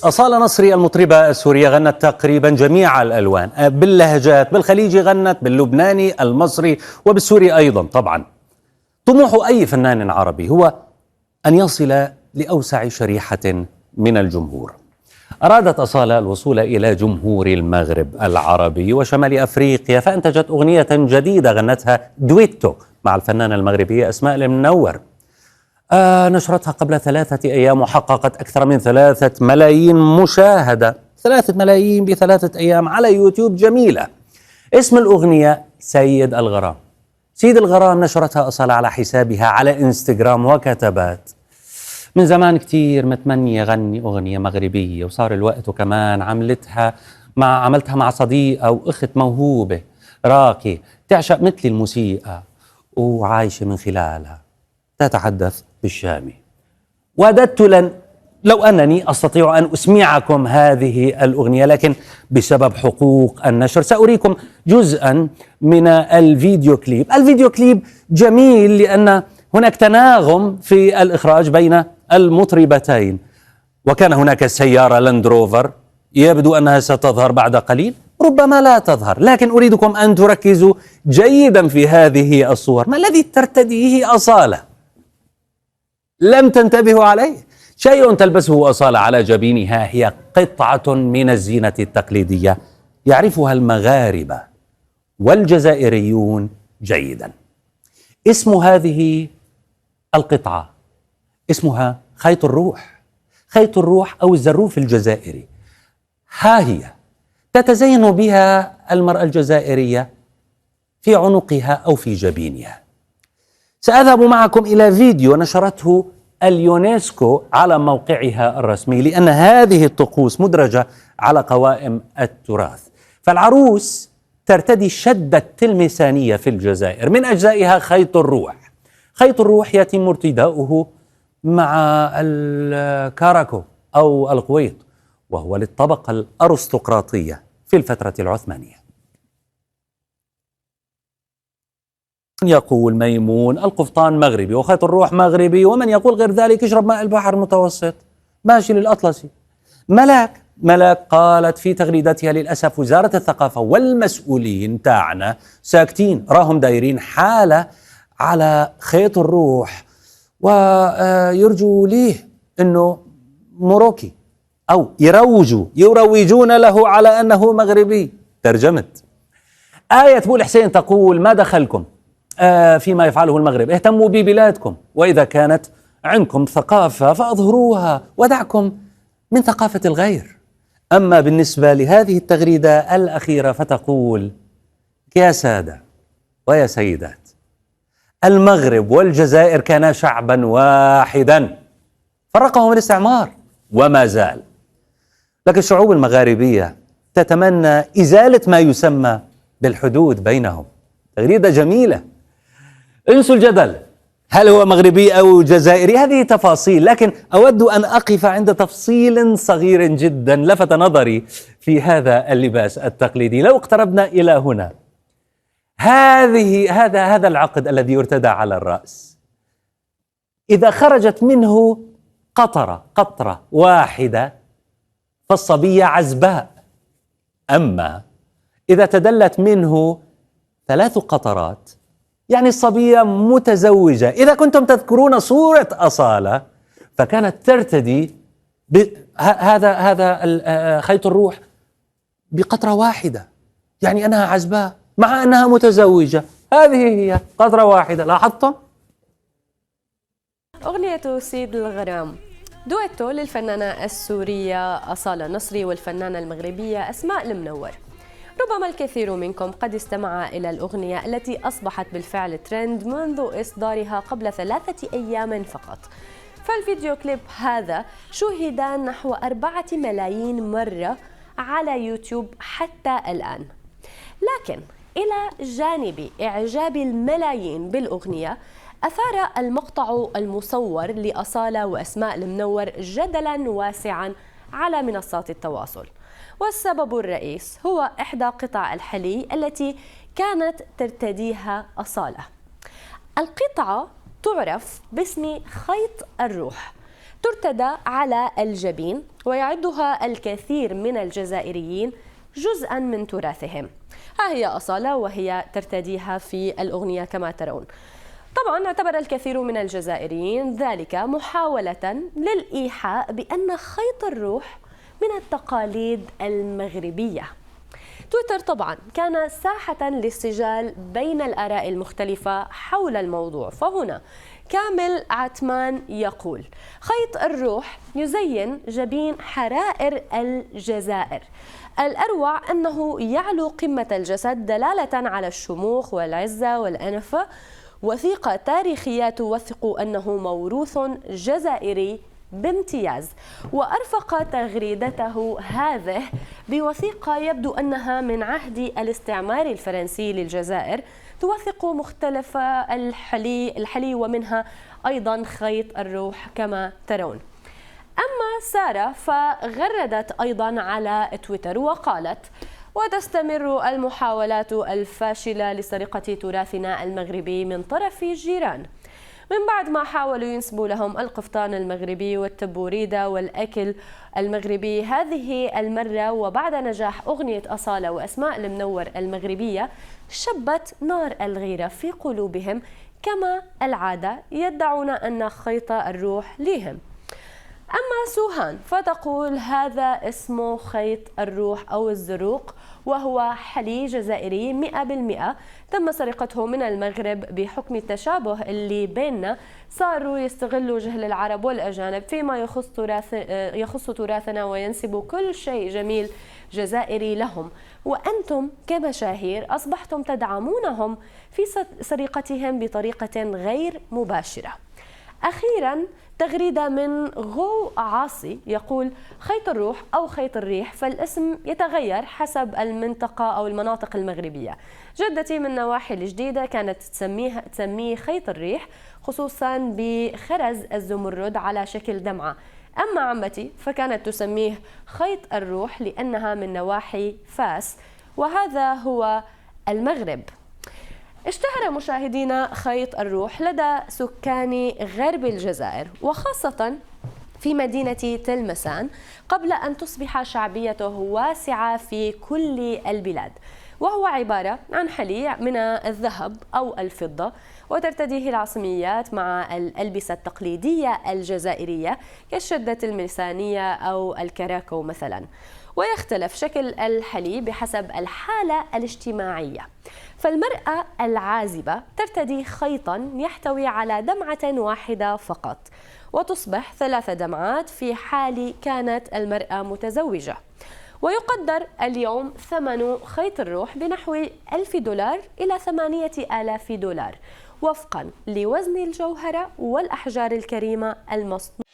أصالة نصري المطربة السورية غنت تقريبا جميع الألوان باللهجات، بالخليجي غنت، باللبناني، المصري، وبالسوري أيضا. طبعا طموح أي فنان عربي هو أن يصل لأوسع شريحة من الجمهور. أرادت أصالة الوصول إلى جمهور المغرب العربي وشمال أفريقيا، فأنتجت أغنية جديدة غنتها دويتو مع الفنانة المغربية أسماء المنور. نشرتها قبل 3 أيام وحققت أكثر من 3 ملايين مشاهدة. 3 ملايين ب3 أيام على يوتيوب، جميلة. اسم الأغنية سيد الغرام. سيد الغرام نشرتها أصالة على حسابها على إنستغرام وكتبت: من زمان كتير متمنية غني أغنية مغربية، وصار الوقت، وكمان عملتها مع صديقة أو أخت موهوبة راقية تعشق مثل الموسيقى وعايشة من خلالها، تتحدث بالشامي. وددت لو أنني أستطيع أن أسمعكم هذه الأغنية، لكن بسبب حقوق النشر سأريكم جزءا من الفيديو كليب. الفيديو كليب جميل لأن هناك تناغم في الإخراج بين المطربتين، وكان هناك سيارة لاندروفر يبدو أنها ستظهر بعد قليل، ربما لا تظهر، لكن أريدكم أن تركزوا جيدا في هذه الصور. ما الذي ترتديه أصالة؟ لم تنتبهوا عليه؟ شيء تلبسه أصالة على جبينها هي قطعة من الزينة التقليدية يعرفها المغاربة والجزائريون جيدا. اسم هذه القطعة اسمها خيط الروح. خيط الروح أو الزروف الجزائري. ها هي تتزين بها المرأة الجزائرية في عنقها أو في جبينها. سأذهب معكم إلى فيديو نشرته اليونسكو على موقعها الرسمي، لأن هذه الطقوس مدرجة على قوائم التراث. فالعروس ترتدي الشدة التلمسانية في الجزائر، من أجزائها خيط الروح. خيط الروح يتم ارتداؤه مع الكاراكو أو القويط، وهو للطبقة الأرستقراطية في الفترة العثمانية. يقول ميمون القفطان مغربي وخيط الروح مغربي، ومن يقول غير ذلك يشرب ماء البحر المتوسط. ماشي للأطلسي. ملاك قالت في تغريدتها: للأسف وزارة الثقافة والمسؤولين تاعنا ساكتين، راهم دايرين حالة على خيط الروح ويرجوا ليه أنه موروكي، أو يروجون له على أنه مغربي. ترجمت. آية بول حسين تقول: ما دخلكم فيما يفعله المغرب، اهتموا ببلادكم، وإذا كانت عندكم ثقافة فأظهروها ودعكم من ثقافة الغير. أما بالنسبة لهذه التغريدة الأخيرة فتقول: يا سادة ويا سيدات، المغرب والجزائر كانا شعبا واحدا، فرقهم الاستعمار وما زال، لكن الشعوب المغاربية تتمنى إزالة ما يسمى بالحدود بينهم. تغريدة جميلة. انسوا الجدل هل هو مغربي أو جزائري، هذه تفاصيل، لكن أود أن أقف عند تفصيل صغير جدا لفت نظري في هذا اللباس التقليدي. لو اقتربنا إلى هنا، هذا العقد الذي يرتدى على الرأس، إذا خرجت منه قطرة واحدة فالصبية عزباء، أما إذا تدلت منه 3 قطرات يعني الصبية متزوجة. إذا كنتم تذكرون صورة أصالة فكانت ترتدي هذا خيط الروح بقطرة واحدة، يعني أنها عزباء مع أنها متزوجة. هذه هي قطرة واحدة. لاحظتم؟ أغنية سيد الغرام دويتو للفنانة السورية أصالة نصري والفنانة المغربية أسماء المنور. ربما الكثير منكم قد استمع إلى الأغنية التي أصبحت بالفعل ترند منذ إصدارها قبل 3 أيام فقط. فالفيديو كليب هذا شوهد نحو 4 ملايين مرة على يوتيوب حتى الآن. لكن إلى جانب إعجاب الملايين بالأغنية، أثار المقطع المصور لأصالة وأسماء المنور جدلا واسعا على منصات التواصل، والسبب الرئيس هو إحدى قطع الحلي التي كانت ترتديها أصالة. القطعة تعرف باسم خيط الروح، ترتدى على الجبين، ويعدها الكثير من الجزائريين جزءا من تراثهم. ها هي أصالة وهي ترتديها في الأغنية كما ترون. طبعا اعتبر الكثير من الجزائريين ذلك محاولة للإيحاء بأن خيط الروح من التقاليد المغربية. تويتر طبعا كان ساحة للسجال بين الآراء المختلفة حول الموضوع، فهنا كامل عتمان يقول: خيط الروح يزين جبين حرائر الجزائر. الأروع أنه يعلو قمة الجسد دلالة على الشموخ والعزة والأنفة، وثيقة تاريخية توثق أنه موروث جزائري بامتياز. وأرفق تغريدته هذه بوثيقة يبدو أنها من عهد الاستعمار الفرنسي للجزائر، توثق مختلف الحلي ومنها أيضا خيط الروح كما ترون. أما سارة فغردت أيضا على تويتر وقالت: وتستمر المحاولات الفاشلة لسرقة تراثنا المغربي من طرف الجيران. من بعد ما حاولوا ينسبوا لهم القفطان المغربي والتبوريدة والأكل المغربي، هذه المرة وبعد نجاح أغنية أصالة وأسماء المنور المغربية شبت نار الغيرة في قلوبهم، كما العادة يدعون أن خيط الروح لهم. أما سوهان فتقول: هذا اسمه خيط الروح أو الزروق، وهو حلي جزائري 100%، تم سرقته من المغرب بحكم التشابه اللي بيننا. صاروا يستغلوا جهل العرب والأجانب فيما يخص تراثنا وينسبوا كل شيء جميل جزائري لهم، وأنتم كمشاهير أصبحتم تدعمونهم في سرقتهم بطريقة غير مباشرة. أخيرا تغريدة من غو عاصي يقول: خيط الروح أو خيط الريح، فالاسم يتغير حسب المنطقة أو المناطق المغربية. جدتي من نواحي الجديدة كانت تسميه خيط الريح، خصوصا بخرز الزمرد على شكل دمعة. أما عمتي فكانت تسميه خيط الروح لأنها من نواحي فاس، وهذا هو المغرب. اشتهر مشاهدينا خيط الروح لدى سكان غرب الجزائر، وخاصة في مدينة تلمسان، قبل أن تصبح شعبيته واسعة في كل البلاد. وهو عبارة عن حلي من الذهب أو الفضة، وترتديه العصميات مع الألبسة التقليدية الجزائرية كالشدة الملسانية أو الكراكو مثلا. ويختلف شكل الحلي بحسب الحالة الاجتماعية، فالمرأة العازبة ترتدي خيطا يحتوي على دمعة واحدة فقط، وتصبح 3 دمعات في حال كانت المرأة متزوجة. ويقدر اليوم ثمن خيط الروح بنحو $1000 إلى $8000 وفقا لوزن الجوهرة والأحجار الكريمة المصنوعة.